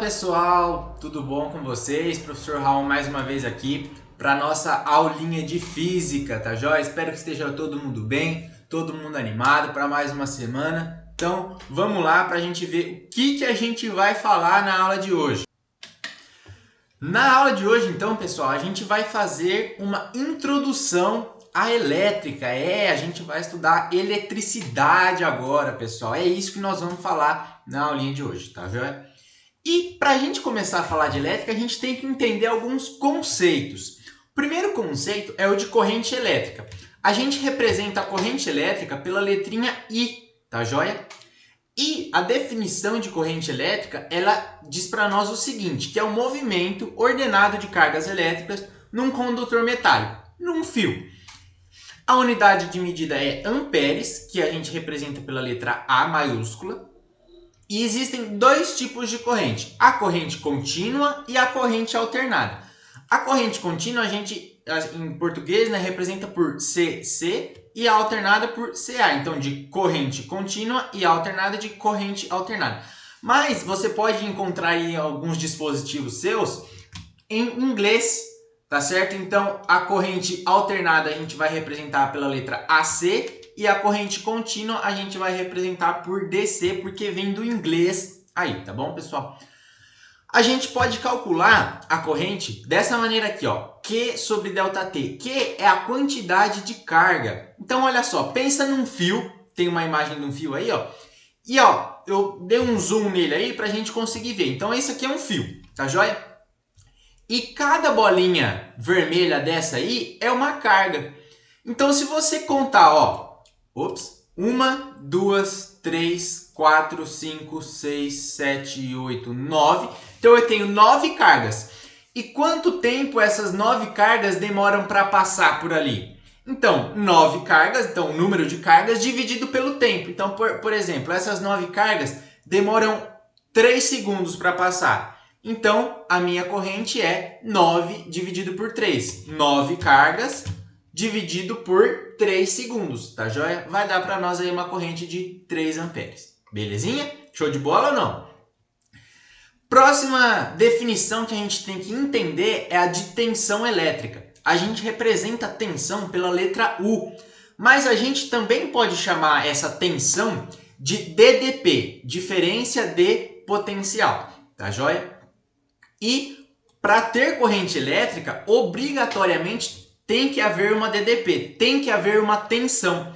pessoal, tudo bom com vocês? Professor Raul mais uma vez aqui para nossa aulinha de física, tá joia? Espero que esteja todo mundo bem, todo mundo animado para mais uma semana. Então vamos lá para a gente ver o que a gente vai falar na aula de hoje. Na aula de hoje, então, pessoal, a gente vai fazer uma introdução à elétrica. A gente vai estudar eletricidade agora, pessoal. É isso que nós vamos falar na aulinha de hoje, tá joia? E para a gente começar a falar de elétrica, a gente tem que entender alguns conceitos. O primeiro conceito é o de corrente elétrica. A gente representa a corrente elétrica pela letrinha I, tá joia? E a definição de corrente elétrica, ela diz para nós o seguinte, que é o movimento ordenado de cargas elétricas num condutor metálico, num fio. A unidade de medida é amperes, que a gente representa pela letra A maiúscula. E existem dois tipos de corrente, a corrente contínua e a corrente alternada. A corrente contínua, a gente, em português, representa por CC e a alternada por CA. Então, de corrente contínua e a alternada de corrente alternada. Mas você pode encontrar aí alguns dispositivos seus em inglês, tá certo? Então, a corrente alternada a gente vai representar pela letra AC. E a corrente contínua a gente vai representar por DC, porque vem do inglês aí, tá bom, pessoal? A gente pode calcular a corrente dessa maneira aqui, ó. Q sobre ΔT. Q é a quantidade de carga. Então, olha só, pensa num fio. Tem uma imagem de um fio aí, ó. E, ó, eu dei um zoom nele aí pra gente conseguir ver. Então, esse aqui é um fio, tá joia? E cada bolinha vermelha dessa aí é uma carga. Então, se você contar, ó, 1, 2, 3, 4, 5, 6, 7, 8, 9. Então eu tenho 9 cargas. E quanto tempo essas 9 cargas demoram para passar por ali? Então, 9 cargas, então o número de cargas dividido pelo tempo. Então, por exemplo, essas 9 cargas demoram 3 segundos para passar. Então, a minha corrente é 9 dividido por 3. 9 cargas dividido por 3 segundos, tá joia? Vai dar para nós aí uma corrente de 3 amperes. Belezinha? Show de bola ou não? Próxima definição que a gente tem que entender é a de tensão elétrica. A gente representa a tensão pela letra U, mas a gente também pode chamar essa tensão de DDP, diferença de potencial, tá joia? E para ter corrente elétrica, obrigatoriamente tem que haver uma DDP, tem que haver uma tensão.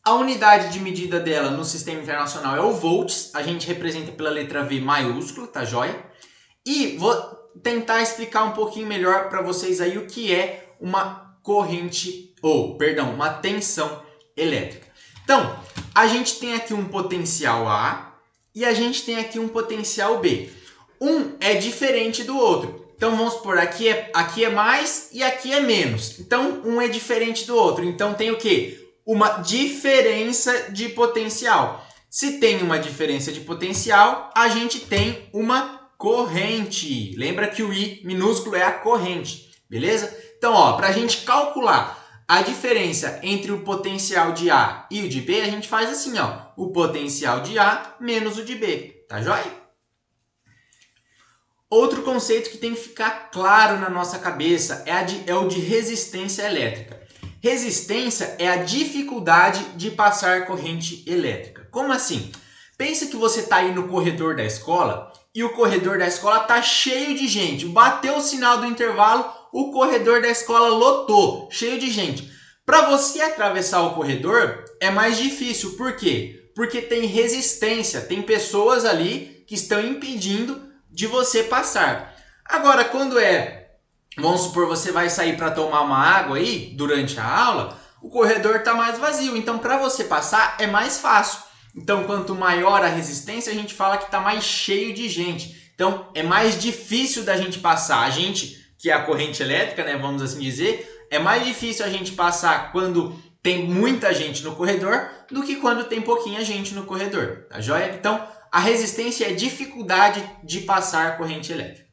A unidade de medida dela no sistema internacional é o volts, a gente representa pela letra V maiúscula, tá joia? E vou tentar explicar um pouquinho melhor para vocês aí o que é uma corrente, uma tensão elétrica. Então, a gente tem aqui um potencial A e a gente tem aqui um potencial B. Um é diferente do outro. Então, vamos supor, aqui é mais e aqui é menos. Então, um é diferente do outro. Então, tem o quê? Uma diferença de potencial. Se tem uma diferença de potencial, a gente tem uma corrente. Lembra que o I minúsculo é a corrente, beleza? Então, para a gente calcular a diferença entre o potencial de A e o de B, a gente faz assim, ó. O potencial de A menos o de B, tá joia? Outro conceito que tem que ficar claro na nossa cabeça é o de resistência elétrica. Resistência é a dificuldade de passar corrente elétrica. Como assim? Pensa que você está aí no corredor da escola e o corredor da escola está cheio de gente. Bateu o sinal do intervalo, o corredor da escola lotou, cheio de gente. Para você atravessar o corredor é mais difícil. Por quê? Porque tem resistência, tem pessoas ali que estão impedindo de você passar. Agora, quando vamos supor, você vai sair para tomar uma água aí durante a aula, o corredor está mais vazio. Então, para você passar é mais fácil. Então, quanto maior a resistência, a gente fala que está mais cheio de gente. Então, é mais difícil da gente passar. A gente, que é a corrente elétrica, vamos assim dizer, é mais difícil a gente passar quando tem muita gente no corredor do que quando tem pouquinha gente no corredor. Tá joia? Então, a resistência é dificuldade de passar corrente elétrica.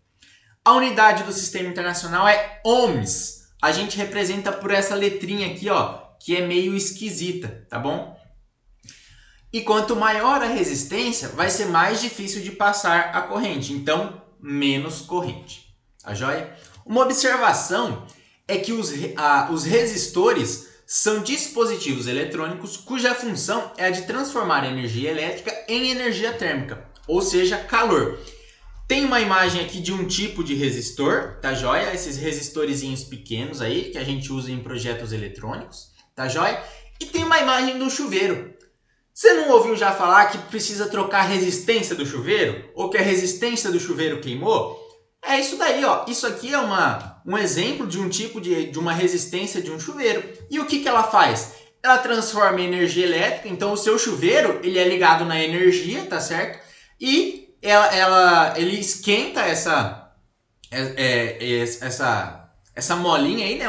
A unidade do sistema internacional é ohms. A gente representa por essa letrinha aqui, ó, que é meio esquisita, tá bom? E quanto maior a resistência, vai ser mais difícil de passar a corrente, então menos corrente. Tá joia? Uma observação é que os resistores são dispositivos eletrônicos cuja função é a de transformar energia elétrica em energia térmica, ou seja, calor. Tem uma imagem aqui de um tipo de resistor, tá joia? Esses resistorzinhos pequenos aí que a gente usa em projetos eletrônicos, tá joia? E tem uma imagem do chuveiro. Você não ouviu já falar que precisa trocar a resistência do chuveiro? Ou que a resistência do chuveiro queimou? É isso daí, ó. Isso aqui é um exemplo de um tipo de uma resistência de um chuveiro. E o que ela faz? Ela transforma em energia elétrica, então o seu chuveiro ele é ligado na energia, tá certo? E ele esquenta essa molinha aí, né?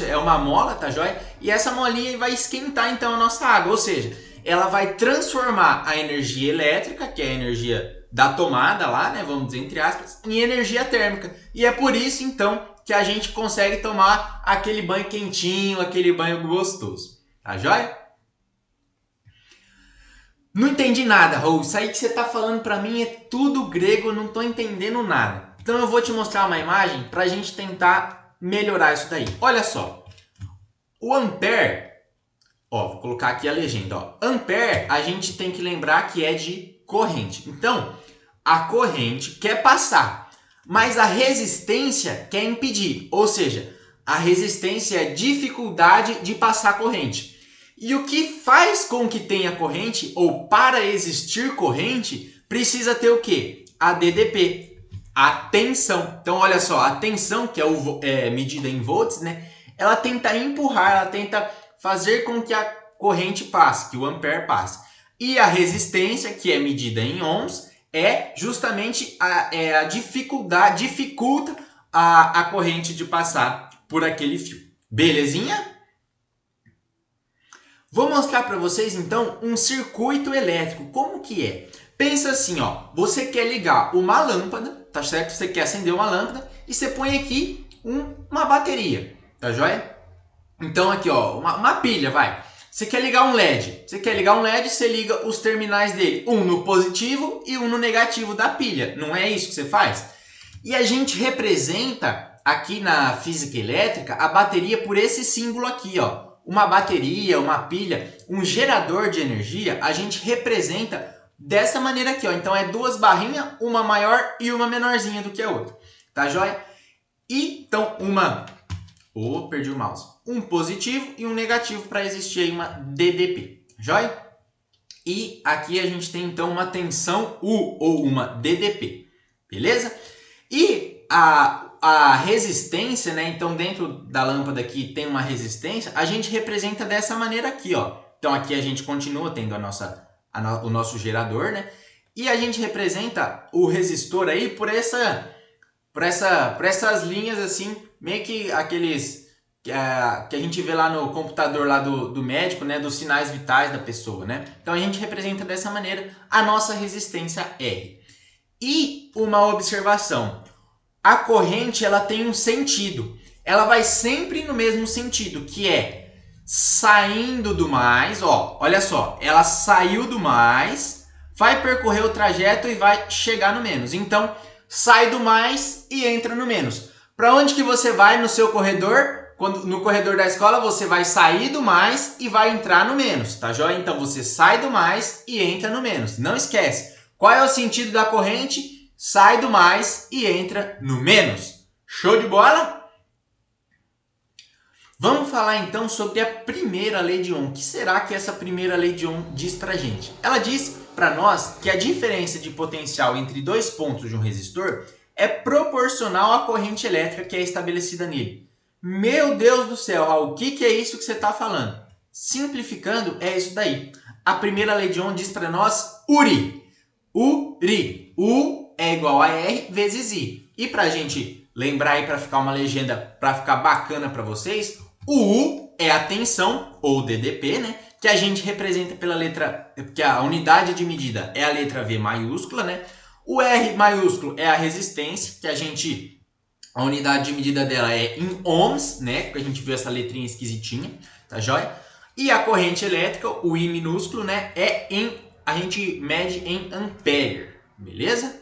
É uma mola, tá joia? E essa molinha vai esquentar então a nossa água, ou seja, ela vai transformar a energia elétrica, que é a energia da tomada lá, né? Vamos dizer entre aspas, em energia térmica. E é por isso então que a gente consegue tomar aquele banho quentinho, aquele banho gostoso, tá joia? Não entendi nada, Raul. Isso aí que você tá falando pra mim é tudo grego, eu não tô entendendo nada. Então eu vou te mostrar uma imagem pra gente tentar melhorar isso daí. Olha só. O ampere, ó, vou colocar aqui a legenda, ó. Ampere, a gente tem que lembrar que é de corrente. Então, a corrente quer passar, mas a resistência quer impedir. Ou seja, a resistência é a dificuldade de passar a corrente. E o que faz com que tenha corrente, ou para existir corrente, precisa ter o quê? A DDP, a tensão. Então, olha só, a tensão, que é medida em volts, né? Ela tenta empurrar, ela tenta fazer com que a corrente passe, que o ampere passe. E a resistência, que é medida em ohms, é justamente a dificuldade, dificulta a corrente de passar por aquele fio. Belezinha? Vou mostrar para vocês então um circuito elétrico. Como que é? Pensa assim, ó, você quer ligar uma lâmpada, tá certo? Você quer acender uma lâmpada e você põe aqui uma bateria, tá joia? Então aqui, ó, uma pilha, vai. Você quer ligar um LED. Você quer ligar um LED, você liga os terminais dele, um no positivo e um no negativo da pilha. Não é isso que você faz? E a gente representa aqui na física elétrica a bateria por esse símbolo aqui, ó. Uma bateria, uma pilha, um gerador de energia, a gente representa dessa maneira aqui, ó. Então é duas barrinhas, uma maior e uma menorzinha do que a outra. Tá joia? E então perdi o mouse. Um positivo e um negativo para existir aí uma DDP. Joia? E aqui a gente tem então uma tensão U ou uma DDP. Beleza? E a resistência, né? Então dentro da lâmpada aqui tem uma resistência, a gente representa dessa maneira aqui, ó. Então aqui a gente continua tendo o nosso gerador, né? E a gente representa o resistor aí por essas linhas assim, meio que aqueles que a gente vê lá no computador lá do médico, né? Dos sinais vitais da pessoa, né? Então a gente representa dessa maneira a nossa resistência R. E uma observação. A corrente ela tem um sentido. Ela vai sempre no mesmo sentido, que é saindo do mais, ó, olha só, ela saiu do mais, vai percorrer o trajeto e vai chegar no menos. Então, sai do mais e entra no menos. Para onde que você vai no seu corredor? No corredor da escola, você vai sair do mais e vai entrar no menos, tá joia? Então, você sai do mais e entra no menos. Não esquece. Qual é o sentido da corrente? Sai do mais e entra no menos. Show de bola? Vamos falar então sobre a primeira lei de Ohm. O que será que essa primeira lei de Ohm diz pra gente? Ela diz para nós que a diferença de potencial entre dois pontos de um resistor é proporcional à corrente elétrica que é estabelecida nele. Meu Deus do céu, Raul, o que é isso que você está falando? Simplificando, é isso daí. A primeira lei de Ohm diz para nós URI. URI. U é igual a R vezes I. E para a gente lembrar aí, para ficar uma legenda, para ficar bacana para vocês, o U é a tensão, ou DDP, né? Que a gente representa pela letra, porque a unidade de medida é a letra V maiúscula, né? O R maiúsculo é a resistência, que a unidade de medida dela é em ohms, né? Porque a gente viu essa letrinha esquisitinha, tá joia? E a corrente elétrica, o I minúsculo, né, a gente mede em ampere, beleza?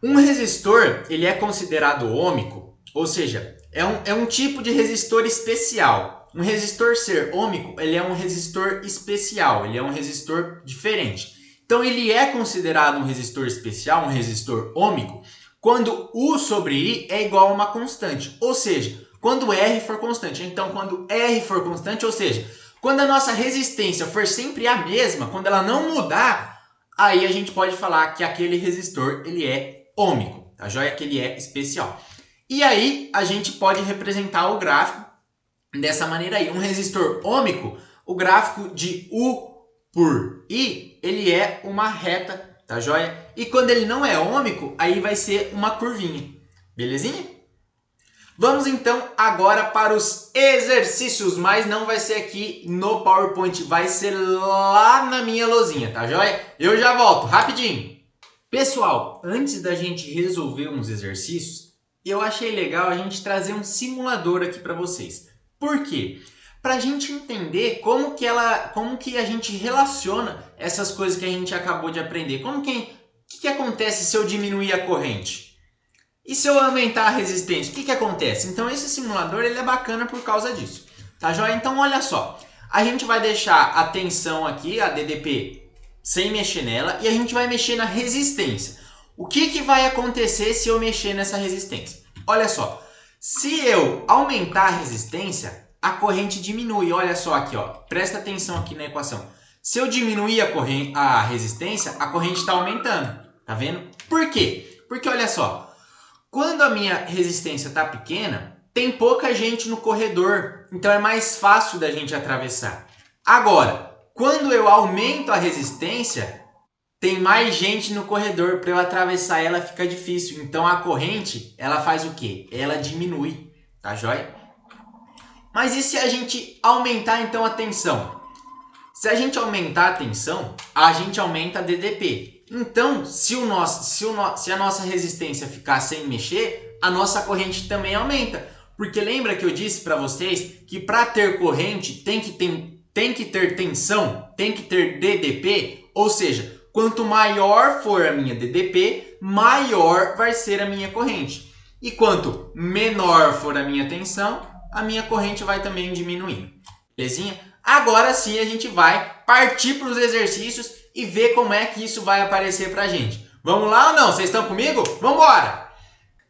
Um resistor, ele é considerado ômico, ou seja, é um tipo de resistor especial. Um resistor ser ômico, ele é um resistor especial, ele é um resistor diferente. Então, ele é considerado um resistor especial, um resistor ômico, quando U sobre I é igual a uma constante, ou seja, quando R for constante. Então, quando R for constante, ou seja, quando a nossa resistência for sempre a mesma, quando ela não mudar, aí a gente pode falar que aquele resistor ele é ômico, tá joia? Que ele é especial. E aí a gente pode representar o gráfico dessa maneira aí. Um resistor ômico, o gráfico de U por I, ele é uma reta, tá joia? E quando ele não é ômico, aí vai ser uma curvinha, belezinha? Vamos então agora para os exercícios, mas não vai ser aqui no PowerPoint, vai ser lá na minha lousinha, tá joia? Eu já volto, rapidinho. Pessoal, antes da gente resolver uns exercícios, eu achei legal a gente trazer um simulador aqui para vocês. Por quê? Para a gente entender como que a gente relaciona essas coisas que a gente acabou de aprender. O que acontece se eu diminuir a corrente? E se eu aumentar a resistência, o que acontece? Então esse simulador ele é bacana por causa disso. Tá joia? Então olha só, a gente vai deixar a tensão aqui, a DDP, sem mexer nela, e a gente vai mexer na resistência. O que vai acontecer se eu mexer nessa resistência? Olha só, se eu aumentar a resistência, a corrente diminui. Olha só aqui, ó, presta atenção aqui na equação. Se eu diminuir a resistência, a corrente está aumentando. Tá vendo? Por quê? Porque olha só, quando a minha resistência está pequena, tem pouca gente no corredor, então é mais fácil da gente atravessar. Agora, quando eu aumento a resistência, tem mais gente no corredor, para eu atravessar ela fica difícil. Então a corrente, ela faz o quê? Ela diminui, tá joia? Mas e se a gente aumentar então a tensão? Se a gente aumentar a tensão, a gente aumenta a DDP. Então, se a nossa resistência ficar sem mexer, a nossa corrente também aumenta. Porque lembra que eu disse para vocês que para ter corrente tem que ter tensão, tem que ter DDP? Ou seja, quanto maior for a minha DDP, maior vai ser a minha corrente. E quanto menor for a minha tensão, a minha corrente vai também diminuindo. Belezinha? Agora sim a gente vai partir para os exercícios e ver como é que isso vai aparecer para a gente. Vamos lá ou não? Vocês estão comigo? Vamos embora!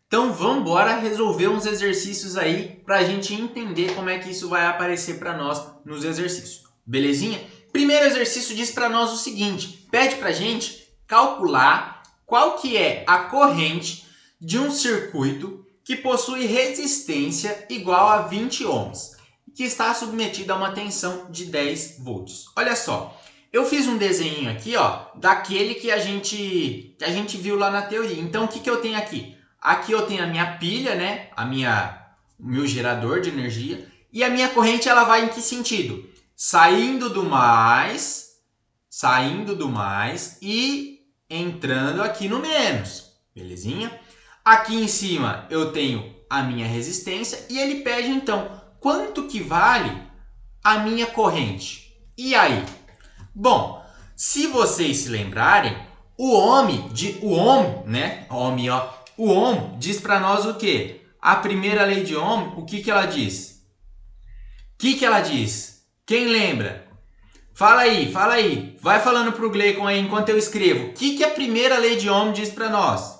Então vamos embora resolver uns exercícios aí para a gente entender como é que isso vai aparecer para nós nos exercícios. Belezinha? Primeiro exercício diz para nós o seguinte, pede para a gente calcular qual que é a corrente de um circuito que possui resistência igual a 20 ohms, que está submetido a uma tensão de 10 volts. Olha só, eu fiz um desenho aqui, ó, daquele que a gente viu lá na teoria. Então, o que eu tenho aqui? Aqui eu tenho a minha pilha, né? O meu gerador de energia. E a minha corrente, ela vai em que sentido? Saindo do mais e entrando aqui no menos. Belezinha? Aqui em cima eu tenho a minha resistência e ele pede, então, quanto que vale a minha corrente? E aí? Bom, se vocês se lembrarem, o ohm diz para nós o quê? A primeira lei de Ohm, o que ela diz? O que ela diz? Quem lembra? Fala aí. Vai falando pro Gleicon aí enquanto eu escrevo. O que a primeira lei de Ohm diz para nós?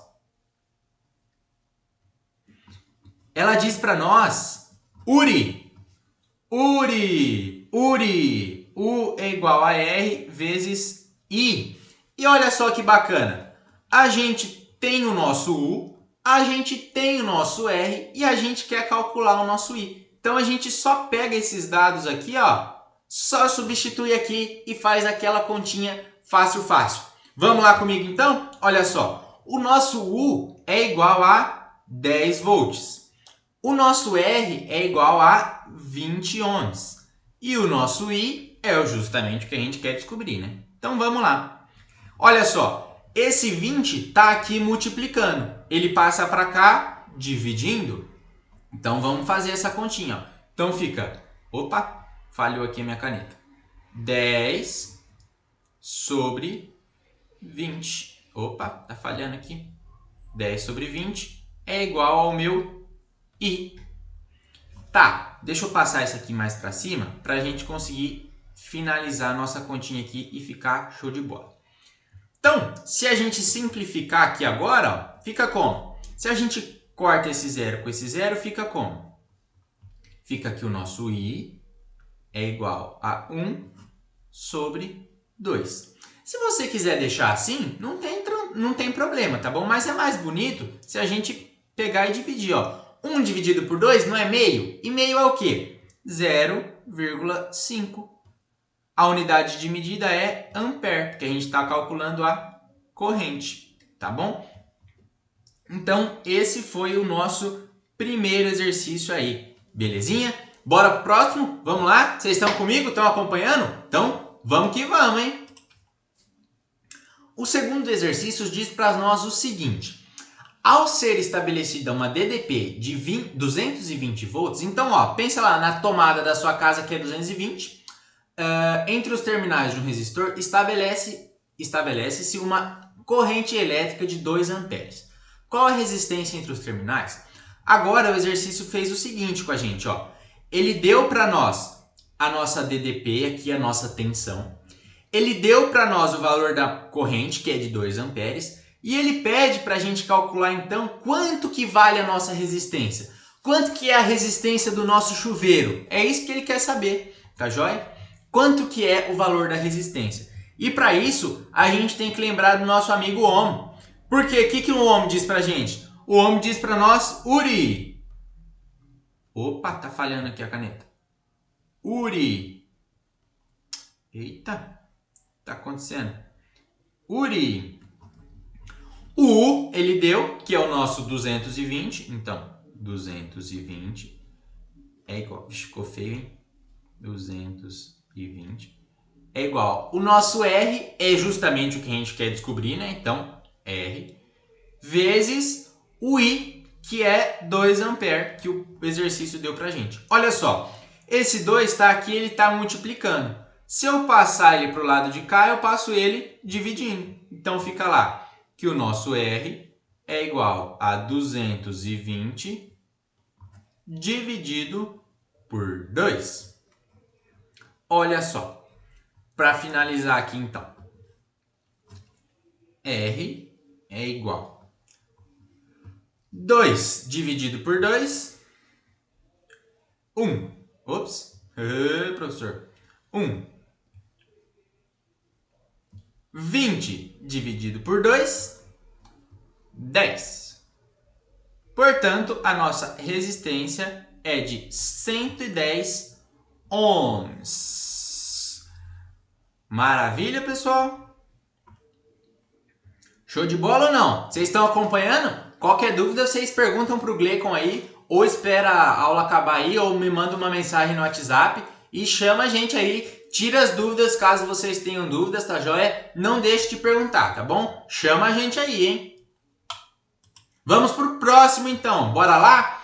Ela diz para nós, Uri. U é igual a R vezes I. E olha só que bacana. A gente tem o nosso U, a gente tem o nosso R e a gente quer calcular o nosso I. Então a gente só pega esses dados aqui, ó, só substitui aqui e faz aquela continha fácil. Vamos lá comigo então? Olha só. O nosso U é igual a 10 volts. O nosso R é igual a 20 ohms. E o nosso I é justamente o que a gente quer descobrir, né? Então vamos lá. Olha só, esse 20 está aqui multiplicando. Ele passa para cá, dividindo. Então vamos fazer essa continha. Ó. Então fica, falhou aqui a minha caneta. 10 sobre 20. Opa, tá falhando aqui. 10 sobre 20 é igual ao meu I. Tá, deixa eu passar isso aqui mais para cima para a gente conseguir finalizar a nossa continha aqui e ficar show de bola. Então, se a gente simplificar aqui agora, ó, fica como? Se a gente corta esse zero com esse zero, fica como? Fica que o nosso I é igual a 1 sobre 2. Se você quiser deixar assim, não tem problema, tá bom? Mas é mais bonito se a gente pegar e dividir, ó. 1 dividido por 2 não é meio? E meio é o quê? 0,5. A unidade de medida é ampere, porque a gente está calculando a corrente, tá bom? Então, esse foi o nosso primeiro exercício aí, belezinha? Bora pro próximo? Vamos lá? Vocês estão comigo? Estão acompanhando? Então, vamos que vamos, hein? O segundo exercício diz para nós o seguinte. Ao ser estabelecida uma DDP de 220 volts, então, ó, pensa lá na tomada da sua casa que é 220, entre os terminais de um resistor estabelece-se uma corrente elétrica de 2 amperes. Qual a resistência entre os terminais? Agora o exercício fez o seguinte com a gente, ó. Ele deu para nós a nossa DDP, aqui a nossa tensão. Ele deu para nós o valor da corrente, que é de 2 amperes. E ele pede para a gente calcular, então, quanto que vale a nossa resistência. Quanto que é a resistência do nosso chuveiro. É isso que ele quer saber, tá joia? Quanto que é o valor da resistência. E para isso, a gente tem que lembrar do nosso amigo Ohm. Porque o que o Ohm diz para a gente? O Ohm diz para nós, Uri. Opa, tá falhando aqui a caneta. Uri. Eita, tá acontecendo. Uri. O U, ele deu, que é o nosso 220. Então, 220 é igual... Ficou feio, hein? 220 é igual. O nosso R é justamente o que a gente quer descobrir, né? Então, R vezes o I, que é 2 ampere, que o exercício deu pra gente. Olha só, esse 2 está aqui, ele está multiplicando. Se eu passar ele para o lado de cá, eu passo ele dividindo. Então, fica lá que o nosso R é igual a 220 dividido por 2. Olha só, para finalizar aqui então, R é igual a 2 dividido por 2, 1. Ops, professor, 1. 20 dividido por 2, 10. Portanto, a nossa resistência é de 110 ohms. Maravilha, pessoal? Show de bola ou não? Vocês estão acompanhando? Qualquer dúvida, vocês perguntam para o Gleicon aí, ou espera a aula acabar aí, ou me manda uma mensagem no WhatsApp e chama a gente aí. Tira as dúvidas caso vocês tenham dúvidas, tá joia? Não deixe de perguntar, tá bom? Chama a gente aí, hein? Vamos pro próximo então, bora lá?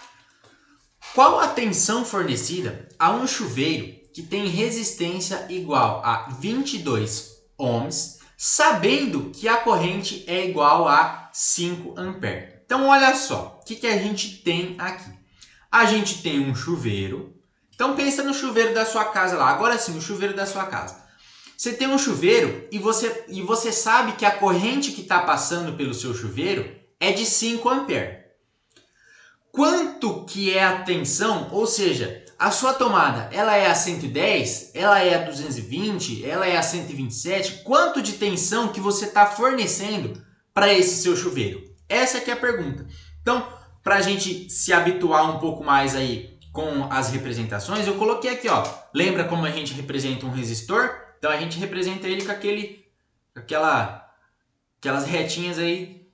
Qual a tensão fornecida a um chuveiro que tem resistência igual a 22 ohms, sabendo que a corrente é igual a 5 amperes? Então olha só, o que a gente tem aqui? A gente tem um chuveiro. Então pensa no chuveiro da sua casa lá. Agora sim, o chuveiro da sua casa. Você tem um chuveiro e você sabe que a corrente que está passando pelo seu chuveiro é de 5 amperes. Quanto que é a tensão? Ou seja, a sua tomada, ela é a 110, ela é a 220, ela é a 127. Quanto de tensão que você está fornecendo para esse seu chuveiro? Essa que é a pergunta. Então, para a gente se habituar um pouco mais aí com as representações, eu coloquei aqui, ó. Lembra como a gente representa um resistor? Então a gente representa ele com aquelas retinhas aí,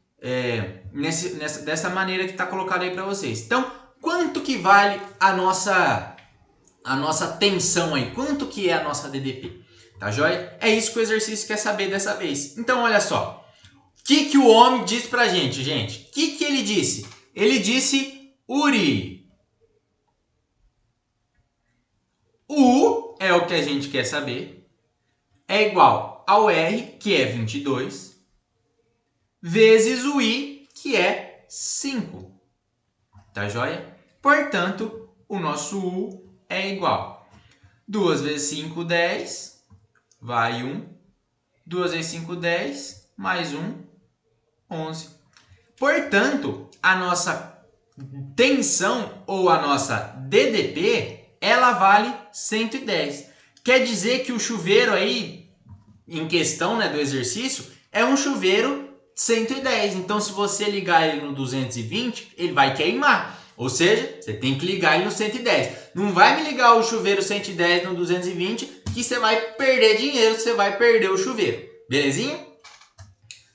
dessa maneira que está colocado aí para vocês. Então, quanto que vale a nossa tensão aí? Quanto que é a nossa DDP? Tá joia? É isso que o exercício quer saber dessa vez. Então, olha só. O que o homem disse pra gente, gente? O que ele disse? Ele disse Uri. U é que a gente quer saber, é igual ao R, que é 22, vezes o I, que é 5. Tá joia? Portanto, o nosso U é igual. 2 vezes 5, 10, vai 1. 2 vezes 5, 10, mais 1, 11. Portanto, a nossa tensão ou a nossa DDP, ela vale 110. Quer dizer que o chuveiro aí, em questão, né, do exercício, é um chuveiro 110. Então, se você ligar ele no 220, ele vai queimar. Ou seja, você tem que ligar ele no 110. Não vai me ligar o chuveiro 110 no 220 que você vai perder dinheiro, você vai perder o chuveiro. Belezinha?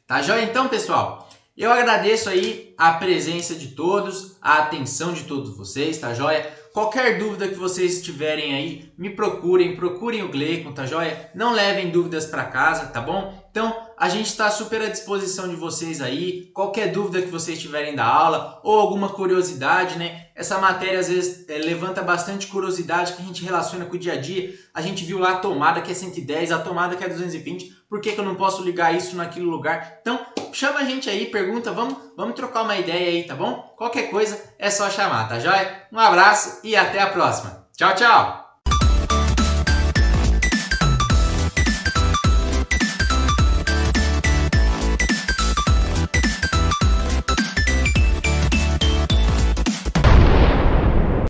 Tá joia então, pessoal? Eu agradeço aí a presença de todos, a atenção de todos vocês, tá joia? Qualquer dúvida que vocês tiverem aí, me procurem o Gleicon, tá joia? Não levem dúvidas para casa, tá bom? Então, a gente está super à disposição de vocês aí. Qualquer dúvida que vocês tiverem da aula ou alguma curiosidade, né? Essa matéria às vezes levanta bastante curiosidade que a gente relaciona com o dia a dia. A gente viu lá a tomada que é 110, a tomada que é 220. Por que eu não posso ligar isso naquele lugar? Então, chama a gente aí, pergunta, vamos trocar uma ideia aí, tá bom? Qualquer coisa é só chamar, tá joia? Um abraço e até a próxima. Tchau, tchau!